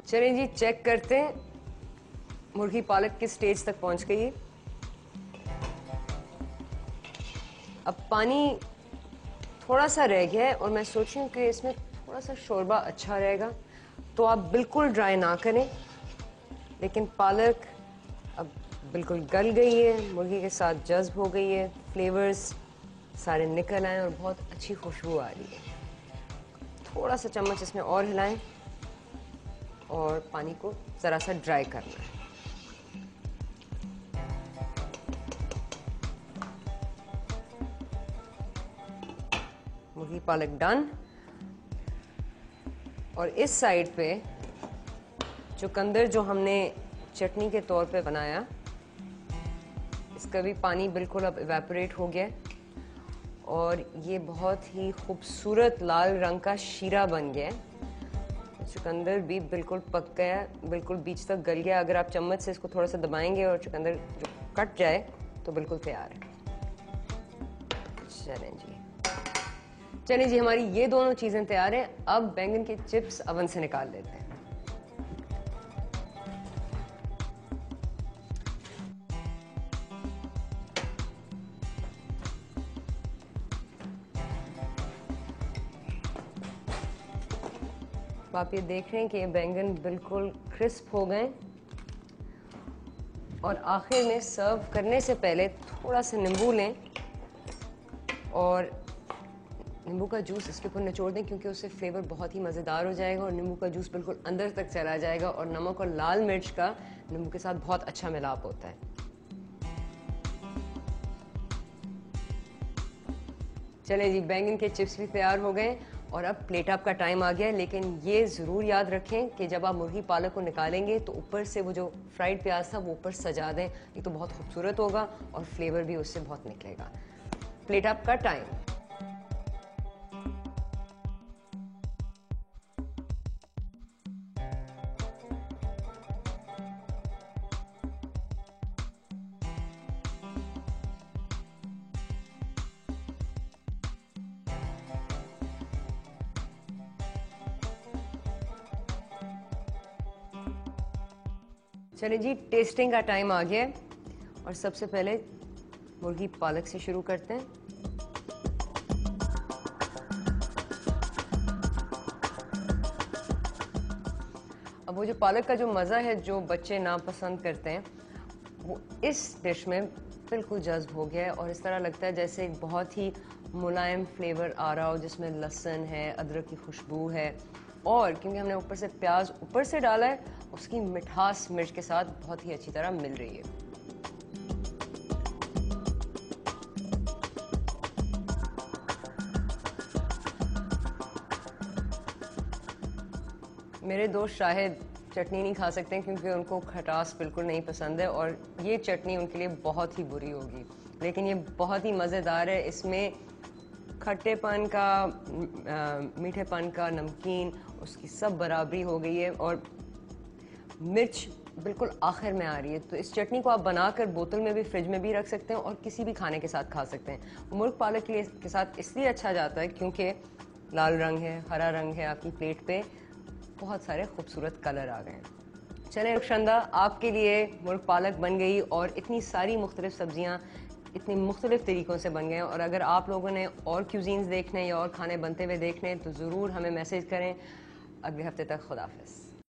चलें जी, चेक करते हैं मुर्गी पालक किस स्टेज तक पहुंच गई है। अब पानी थोड़ा सा रह गया है और मैं सोच रही हूँ कि इसमें थोड़ा सा शोरबा अच्छा रहेगा, तो आप बिल्कुल ड्राई ना करें। लेकिन पालक अब बिल्कुल गल गई है, मुर्गी के साथ जज्ब हो गई है, फ्लेवर्स सारे निकल आए और बहुत अच्छी खुशबू आ रही है। थोड़ा सा चम्मच इसमें और हिलाएं और पानी को ज़रा सा ड्राई करना है। मुर्गी पालक डन। और इस साइड पे चुकंदर जो हमने चटनी के तौर पे बनाया, इसका भी पानी बिल्कुल अब इवेपोरेट हो गया और ये बहुत ही खूबसूरत लाल रंग का शीरा बन गया है। चुकंदर भी बिल्कुल पक गया, बिल्कुल बीच तक गल गया। अगर आप चम्मच से इसको थोड़ा सा दबाएंगे और चुकंदर जो कट जाए तो बिल्कुल तैयार है। चलें जी, हमारी ये दोनों चीजें तैयार हैं। अब बैंगन के चिप्स अवन से निकाल लेते हैं। आप ये देख रहे हैं कि ये बैंगन बिल्कुल क्रिस्प हो गए और आखिर में सर्व करने से पहले थोड़ा सा नींबू लें और नींबू का जूस इसके ऊपर निचोड़ दें, क्योंकि उससे फ्लेवर बहुत ही मज़ेदार हो जाएगा और नींबू का जूस बिल्कुल अंदर तक चला जाएगा और नमक और लाल मिर्च का नींबू के साथ बहुत अच्छा मिलाप होता है। चले जी, बैंगन के चिप्स भी तैयार हो गए और अब प्लेट अप का टाइम आ गया है। लेकिन ये ज़रूर याद रखें कि जब आप मुर्गी पालक को निकालेंगे तो ऊपर से वो जो फ्राइड प्याज था वो ऊपर सजा दें, ये तो बहुत खूबसूरत होगा और फ्लेवर भी उससे बहुत निकलेगा। प्लेट अप का टाइम। चलिए जी, टेस्टिंग का टाइम आ गया है और सबसे पहले मुर्गी पालक से शुरू करते हैं। अब वो जो पालक का जो मज़ा है जो बच्चे नापसंद करते हैं, वो इस डिश में बिल्कुल जज्ब हो गया है और इस तरह लगता है जैसे एक बहुत ही मुलायम फ्लेवर आ रहा हो जिसमें लहसुन है, अदरक की खुशबू है और क्योंकि हमने ऊपर से प्याज ऊपर से डाला है, उसकी मिठास मिर्च के साथ बहुत ही अच्छी तरह मिल रही है। मेरे दोस्त शायद चटनी नहीं खा सकते क्योंकि उनको खटास बिल्कुल नहीं पसंद है और ये चटनी उनके लिए बहुत ही बुरी होगी, लेकिन ये बहुत ही मज़ेदार है। इसमें खट्टेपन का, मीठेपन का, नमकीन, उसकी सब बराबरी हो गई है और मिर्च बिल्कुल आखिर में आ रही है। तो इस चटनी को आप बनाकर बोतल में भी, फ्रिज में भी रख सकते हैं और किसी भी खाने के साथ खा सकते हैं। मुर्ग पालक के साथ इसलिए अच्छा जाता है क्योंकि लाल रंग है, हरा रंग है, आपकी प्लेट पे बहुत सारे खूबसूरत कलर आ गए हैं। चलें रुखशंदा, आपके लिए मुर्ग पालक बन गई और इतनी सारी मुख्तलिफ सब्जियाँ इतनी मुख्तलिफ तरीक़ों से बन गए। और अगर आप लोगों ने और क्यूजीन्स देखने या और खाने बनते हुए देखने तो ज़रूर हमें मैसेज करें। अगले हफ्ते तक खुदा हाफ़िज़।